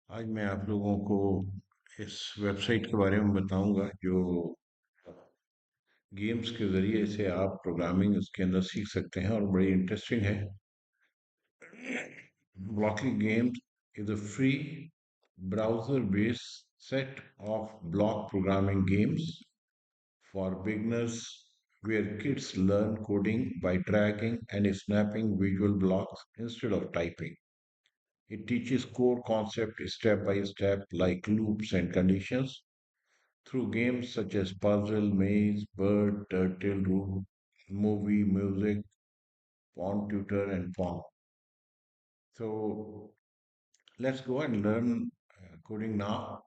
आज मैं आप लोगों को इस वेबसाइट के बारे में बताऊंगा जो गेम्स के ज़रिए से आप प्रोग्रामिंग उसके अंदर सीख सकते हैं और बड़ी इंटरेस्टिंग है। Blockly Games is a free browser-based set of block programming games for beginners where kids learn coding by dragging and snapping visual blocks instead of typing. It teaches core concepts step by step like loops and conditions through games such as puzzle, maze, bird, turtle, room, movie, music, pawn tutor, and pawn. So let's go and learn coding now.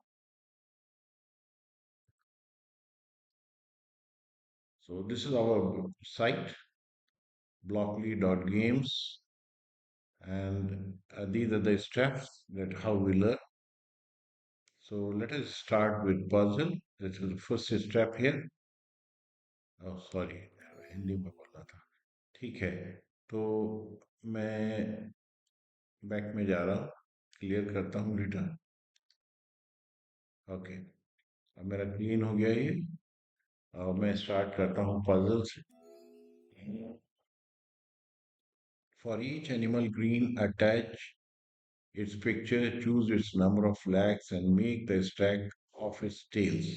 So this is our site, blockly.games, and these are the steps that how we learn. So let us start with puzzle. This is the first step here. Oh, sorry, Hindi में बोलना था। ठीक है, तो मैं back में जा रहा हूँ, क्लियर करता हूँ रिटर्न। ओके, अब मेरा क्लीन हो गया ये। अब मैं स्टार्ट करता हूँ पजल से। For each animal green attach its picture, choose its number of flags and make the stack of its tails.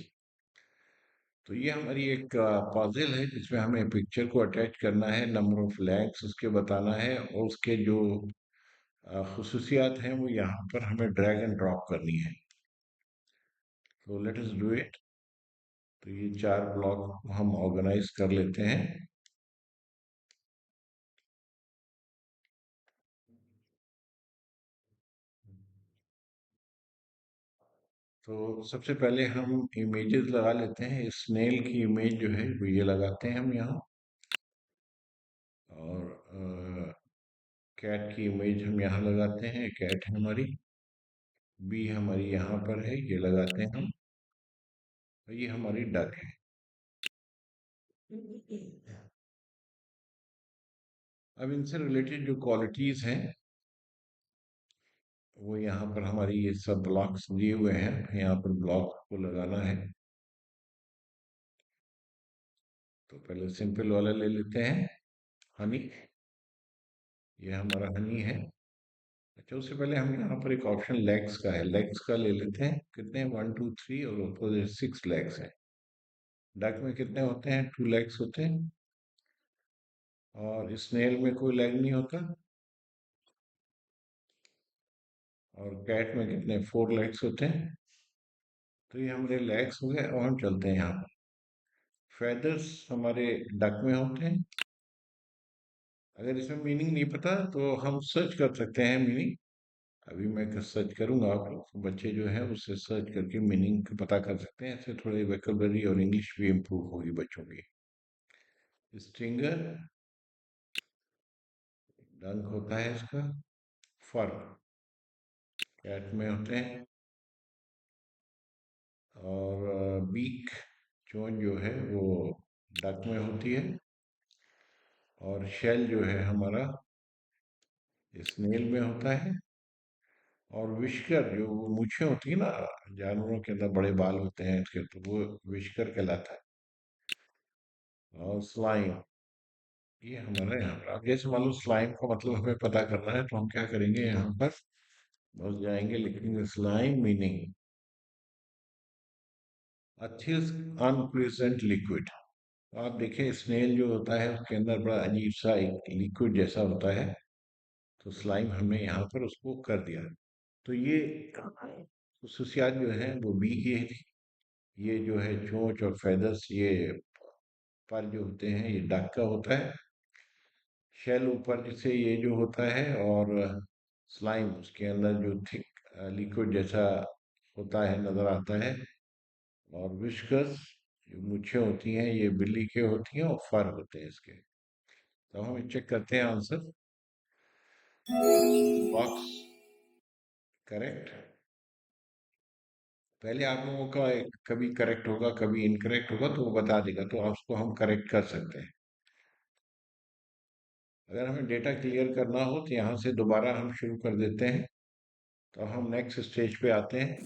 तो ये हमारी एक पजल है जिसमें हमें पिक्चर को अटैच करना है, नंबर ऑफ फ्लैग्स उसके बताना है और उसके जो खसूसियात हैं वो यहाँ पर हमें ड्रैग एंड ड्रॉप करनी है। तो लेट अस डू इट। तो ये चार ब्लॉक हम ऑर्गेनाइज कर लेते हैं। तो सबसे पहले हम इमेजेस लगा लेते हैं। स्नेल की इमेज जो है वो ये लगाते हैं हम यहाँ, और कैट की इमेज हम यहाँ लगाते हैं। कैट है हमारी, बी हमारी यहाँ पर है, ये लगाते हैं हम। और ये हमारी डक है। अब इनसे रिलेटेड जो क्वालिटीज हैं वो यहाँ पर हमारी ये सब ब्लॉक्स दिए हुए हैं, यहाँ पर ब्लॉक को लगाना है। तो पहले सिंपल वाला ले लेते हैं, हनी। ये हमारा हनी है। अच्छा, उससे पहले हम यहाँ पर एक ऑप्शन लेग्स का है, लेग्स का ले लेते हैं। कितने, 1 2 3 और ऊपर 6 लेग्स हैं। डक में कितने होते हैं, 2 लेग्स होते हैं। और स्नेल में कोई लेग नहीं होता। और कैट में कितने, 4 लेग्स होते हैं। तो ये हमारे लेग्स हो गए। और हम चलते हैं यहाँ पर। फेदर्स हमारे डक में होते हैं। अगर इसमें मीनिंग नहीं पता तो हम सर्च कर सकते हैं मीनिंग। अभी मैं सर्च करूंगा, आप लोग बच्चे जो है उससे सर्च करके मीनिंग पता कर सकते हैं। ऐसे थोड़ी वोकैबुलरी और इंग्लिश भी इम्प्रूव होगी बच्चों की। स्टिंगर, डंक होता है इसका। फर कैट में होते हैं। और बीक, चोंच जो है वो डक में होती है। और शेल जो है हमारा स्नेल में होता है। और विस्कर जो वो मूछें होती है ना, जानवरों के अंदर बड़े बाल होते हैं इसके, तो वो विस्कर कहलाता है। और स्लाइम, ये हमारे यहाँ पर। अब जैसे मान लो स्लाइम का मतलब हमें पता करना है तो हम क्या करेंगे, यहाँ पर बस जाएंगे, लिखेंगे slime meaning thick unpleasant liquid. आप देखें स्नेल जो होता है उसके अंदर बड़ा अजीब सा एक लिक्विड जैसा होता है। तो स्लाइम हमने यहाँ पर उसको कर दिया। तो ये खसूसियात जो है वो बी की है। ये जो है चोंच और फेदर्स, ये पर जो होते हैं ये डक का होता है। शेल ऊपर से ये जो होता है, और स्लाइम उसके अंदर जो थिक लिक्विड जैसा होता है, नजर आता है। और विस्कस जो मूछें होती हैं ये बिल्ली के होती हैं और फर होते हैं इसके। तो हम चेक करते हैं आंसर। Box correct. पहले आप लोगों का कभी करेक्ट होगा कभी इनकरेक्ट होगा तो वो बता देगा, तो आप उसको हम करेक्ट कर सकते हैं। अगर हमें डेटा क्लियर करना हो तो यहाँ से दोबारा हम शुरू कर देते हैं। तो हम नेक्स्ट स्टेज पे आते हैं।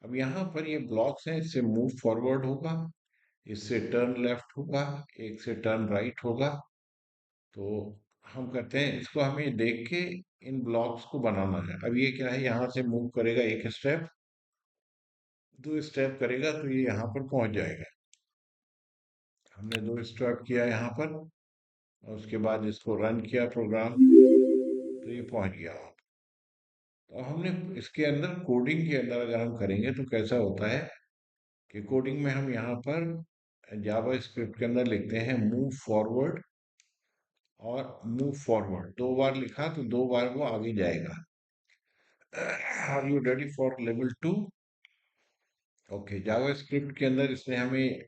अब यहाँ पर ये ब्लॉक्स हैं, इससे मूव फॉरवर्ड होगा, इससे टर्न लेफ्ट होगा, एक से टर्न राइट होगा। तो हम करते हैं इसको, हमें देख के इन ब्लॉक्स को बनाना है। अब ये क्या है, यहाँ से मूव करेगा एक स्टेप, दो स्टेप करेगा तो ये यहाँ पर पहुंच जाएगा। हमने दो स्टेप किया यहाँ पर, और उसके बाद इसको रन किया प्रोग्राम, तो ये पहुंच गया। तो हमने इसके अंदर, कोडिंग के अंदर अगर हम करेंगे तो कैसा होता है कि कोडिंग में हम यहाँ पर जावा स्क्रिप्ट के अंदर लिखते हैं मूव फॉरवर्ड, और मूव फॉरवर्ड दो बार लिखा तो दो बार वो आगे जाएगा। Are you ready for level 2? Okay, JavaScript के अंदर इसने हमें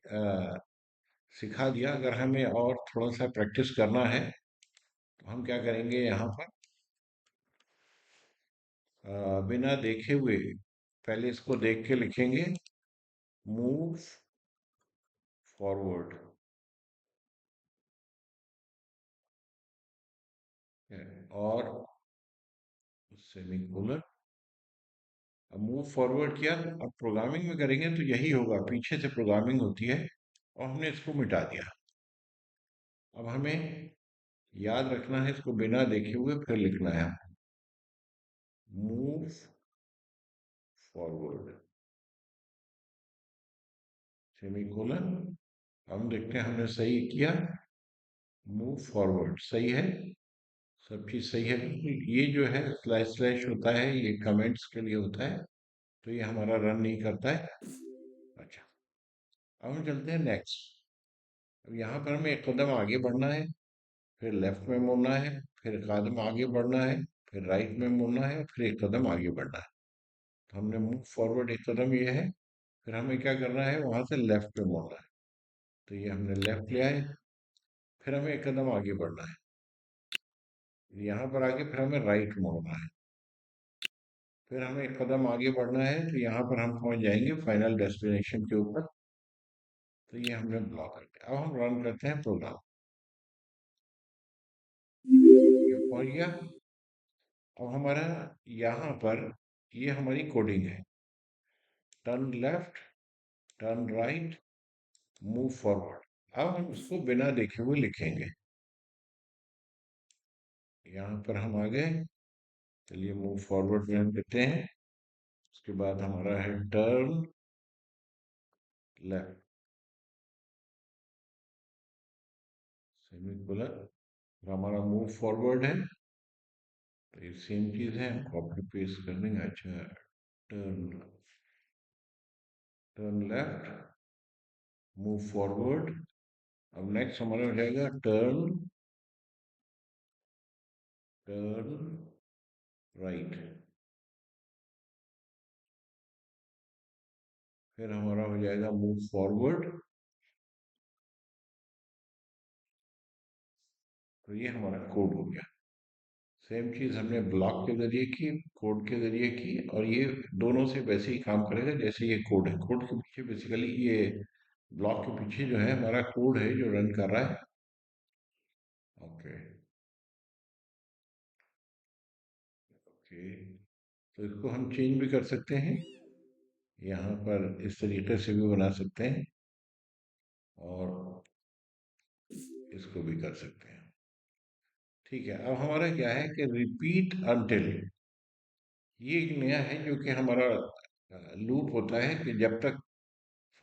सिखा दिया। अगर हमें और थोड़ा सा प्रैक्टिस करना है तो हम क्या करेंगे, यहाँ पर बिना देखे हुए पहले इसको देख के लिखेंगे मूव फॉरवर्ड, और सेमीकोलन। अब मूव फॉरवर्ड किया, अब प्रोग्रामिंग में करेंगे तो यही होगा, पीछे से प्रोग्रामिंग होती है, और हमने इसको मिटा दिया। अब हमें याद रखना है, इसको बिना देखे हुए फिर लिखना है, मूव फॉरवर्ड सेमीकोलन। हम देखते हैं हमने सही किया, मूव फॉरवर्ड सही है, सब चीज सही है बिल्कुल। ये जो है स्लैश स्लैश होता है, ये कमेंट्स के लिए होता है, तो ये हमारा रन नहीं करता है। अच्छा, अब हम चलते हैं नेक्स्ट। अब यहाँ पर हमें एक कदम आगे बढ़ना है, फिर लेफ्ट में मुड़ना है, फिर एक कदम आगे बढ़ना है, फिर राइट में मुड़ना है, फिर एक कदम आगे बढ़ना है। तो हमने मूव फॉरवर्ड एक कदम ये है, फिर हमें क्या करना है, वहां से लेफ्ट में मुड़ना है। तो ये हमने लेफ्ट ले आए, फिर हमें एक कदम आगे बढ़ना है, यहाँ पर आगे फिर हमें राइट मुड़ना है, फिर हमें एक कदम आगे बढ़ना है, तो यहाँ पर हम पहुंच जाएंगे फाइनल डेस्टिनेशन के ऊपर। तो ये हमने ब्लॉक कर दिया। अब हम रन करते हैं प्रोग्राम, ये पहुंच गया। अब हमारा यहाँ पर ये हमारी कोडिंग है, turn left, turn right, move forward. अब हम इसको बिना देखे हुए लिखेंगे। यहाँ पर हम आ गए, चलिए मूव फॉरवर्ड में हम देते हैं। उसके बाद हमारा है टर्न लेफ्ट, सेमीकोलन, हमारा मूव फॉरवर्ड है, तो ये सेम चीज है, कॉपी पेस्ट कर देंगे। अच्छा, turn, turn left, move forward. अब नेक्स्ट हमारा हो जाएगा टर्न, टर्न राइट, फिर हमारा हो जाएगा मूव फॉरवर्ड। तो ये हमारा कोड हो गया। सेम चीज हमने ब्लॉक के जरिए की, कोड के जरिए की, और ये दोनों से वैसे ही काम करेगा जैसे ये कोड है। कोड के पीछे बेसिकली ये ब्लॉक के पीछे जो है हमारा कोड है जो रन कर रहा है। ओके, ओके, तो इसको हम चेंज भी कर सकते हैं, यहाँ पर इस तरीके से भी बना सकते हैं, और इसको भी कर सकते हैं। ठीक है, अब हमारा क्या है कि रिपीट अनटिल, ये एक नया है जो कि हमारा लूप होता है कि जब तक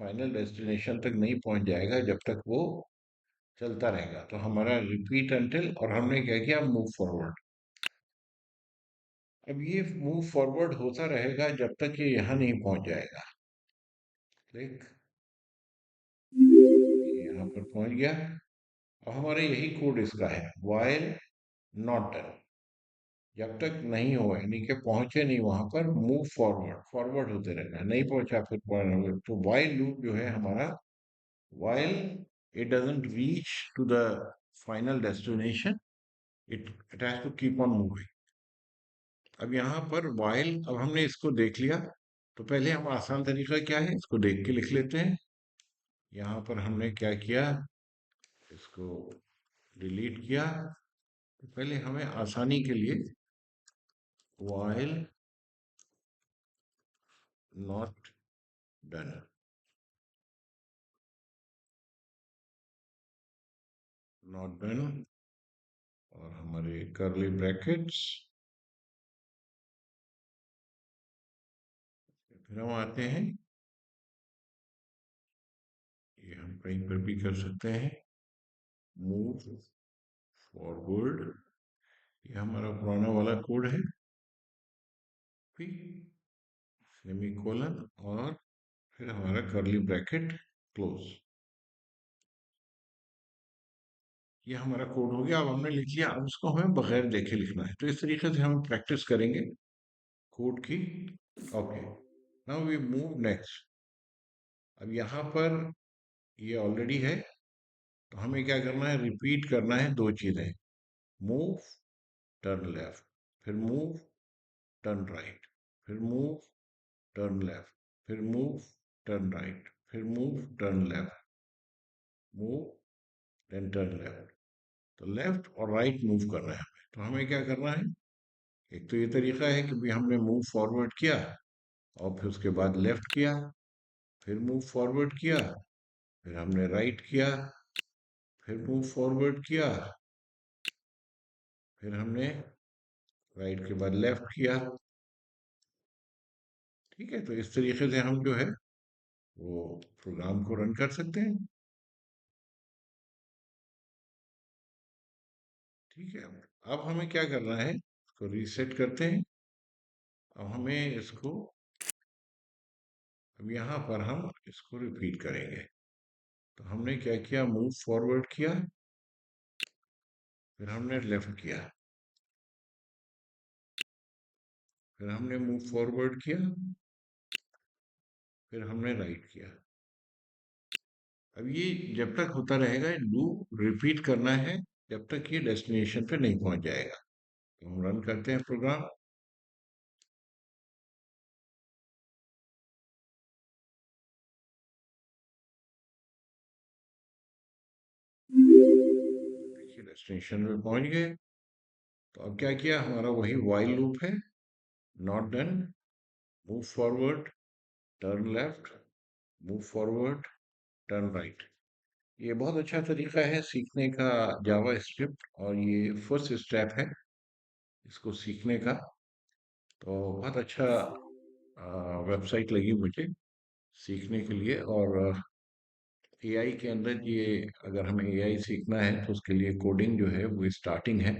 फाइनल डेस्टिनेशन तक नहीं पहुंच जाएगा, जब तक वो चलता रहेगा। तो हमारा रिपीट अनटिल, और हमने क्या किया, मूव फॉरवर्ड। अब ये मूव फॉरवर्ड होता रहेगा जब तक ये यहाँ नहीं पहुंच जाएगा। ठीक, ये यहाँ पर पहुंच गया। अब हमारा यही कोड इसका है, वाइल नॉट डन, जब तक नहीं हो, यानी कि पहुंचे नहीं वहां पर, मूव फॉरवर्ड, फॉरवर्ड होते रहना, नहीं पहुंचा फिर फॉरवर्ड। तो वाइल लूप जो है हमारा, while it doesn't reach to the final destination, it has to keep on moving. अब यहाँ पर वाइल, अब हमने इसको देख लिया, तो पहले हम आसान तरीका क्या है, इसको देख के लिख लेते हैं। यहाँ पर हमने क्या किया, इसको डिलीट किया। तो पहले हमें आसानी के लिए while not done, not done, और हमारे कर्ली ब्रैकेट्स, फिर हम आते हैं, ये हम कहीं पर भी कर सकते हैं, मूव फॉरवर्ड, ये हमारा पुराना वाला कोड है, फिर सेमीकोलन और फिर हमारा कर्ली ब्रैकेट क्लोज। ये हमारा कोड हो गया। अब हमने लिख लिया, अब इसको हमें बगैर देखे लिखना है, तो इस तरीके से हम प्रैक्टिस करेंगे कोड की। Okay, now we move next. अब यहाँ पर ये ऑलरेडी है, तो हमें क्या करना है, रिपीट करना है दो चीजें, मूव टर्न लेफ्ट, फिर मूव टर्न राइट, फिर मूव टर्न लेफ्ट, फिर मूव टर्न राइट, फिर move turn left, move then turn left. तो लेफ्ट और राइट मूव करना है हमें। तो हमें क्या करना है, एक तो ये तरीका है कि भी हमने मूव फॉरवर्ड किया और फिर उसके बाद लेफ्ट किया, फिर मूव फॉरवर्ड किया, फिर हमने राइट किया, फिर मूव फॉरवर्ड किया, फिर हमने राइट के बाद लेफ्ट किया। ठीक है, तो इस तरीके से हम जो है वो प्रोग्राम को रन कर सकते हैं। ठीक है, अब हमें क्या करना है, इसको रीसेट करते हैं। अब हमें इसको, अब यहाँ पर हम इसको रिपीट करेंगे। तो हमने क्या किया, मूव फॉरवर्ड किया, फिर हमने लेफ्ट किया, फिर हमने मूव फॉरवर्ड किया, फिर हमने राइट किया। अब ये जब तक होता रहेगा, लूप रिपीट करना है जब तक ये डेस्टिनेशन पे नहीं पहुंच जाएगा। तो हम रन करते हैं प्रोग्राम। देखिए डेस्टिनेशन पे पहुंच गए। तो अब क्या किया, हमारा वही व्हाइल लूप है, not done, move forward, turn left, move forward, turn right. ये बहुत अच्छा तरीका है सीखने का जावा स्क्रिप्ट, और ये फर्स्ट स्टेप है इसको सीखने का। तो बहुत अच्छा वेबसाइट लगी मुझे सीखने के लिए। और एआई के अंदर ये, अगर हमें एआई सीखना है तो उसके लिए कोडिंग जो है वो स्टार्टिंग है,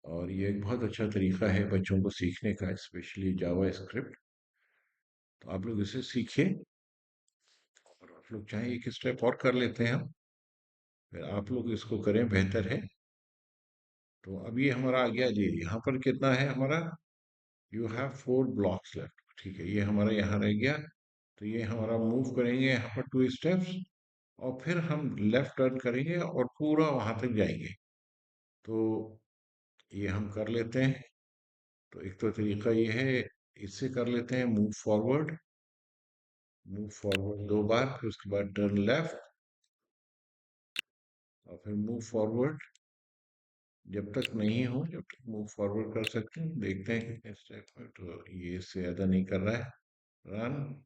और ये एक बहुत अच्छा तरीका है बच्चों को सीखने का, स्पेशली जावा स्क्रिप्ट। तो आप लोग इसे सीखिए, और आप लोग चाहें एक स्टेप और कर लेते हैं हम, फिर आप लोग इसको करें, बेहतर है। तो अब ये हमारा आ गया जी, यहाँ पर कितना है हमारा, यू हैव 4 ब्लॉक्स लेफ्ट। ठीक है, ये हमारा यहाँ रह गया। तो ये हमारा मूव करेंगे यहाँ पर 2 स्टेप्स, और फिर हम लेफ्ट टर्न करेंगे और पूरा वहां तक जाएंगे। तो ये हम कर लेते हैं। तो एक तो तरीका ये है, इससे कर लेते हैं, मूव फॉरवर्ड, मूव फॉरवर्ड 2 बार, फिर उसके बाद टर्न लेफ्ट, और फिर मूव फॉरवर्ड। जब तक नहीं हो जब तक मूव फॉरवर्ड कर सकते हैं। देखते हैं कितने स्टेप है, तो ये इससे ज्यादा नहीं कर रहा है। रन।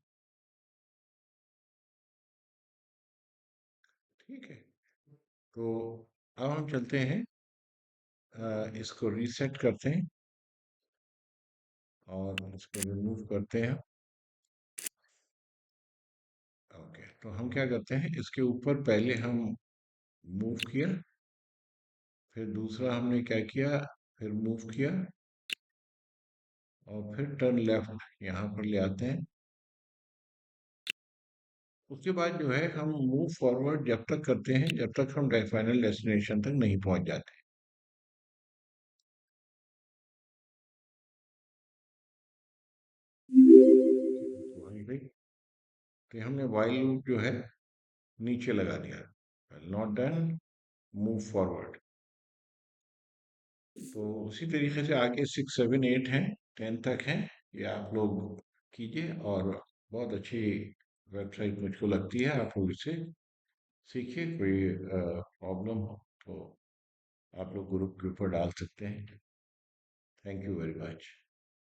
ठीक है, तो अब हम चलते हैं, इसको रीसेट करते हैं और इसको रिमूव करते हैं। ओके, तो हम क्या करते हैं, इसके ऊपर पहले हम मूव किया, फिर दूसरा हमने क्या किया, फिर मूव किया, और फिर टर्न लेफ्ट यहाँ पर ले आते हैं। उसके बाद जो है हम मूव फॉरवर्ड जब तक करते हैं जब तक हम फाइनल डेस्टिनेशन तक नहीं पहुंच जाते। तो वहीं पे, तो हमने वाइल लूप जो है नीचे लगा दिया, नॉट डन, मूव फॉरवर्ड। तो उसी तरीके से आगे 6, 7, 8 हैं, 10 तक हैं, ये आप लोग कीजिए। और बहुत अच्छी वेबसाइट मुझको लगती है, आप लोग इसे सीखिए। कोई प्रॉब्लम हो तो आप लोग ग्रुप के ऊपर डाल सकते हैं। Thank you very much.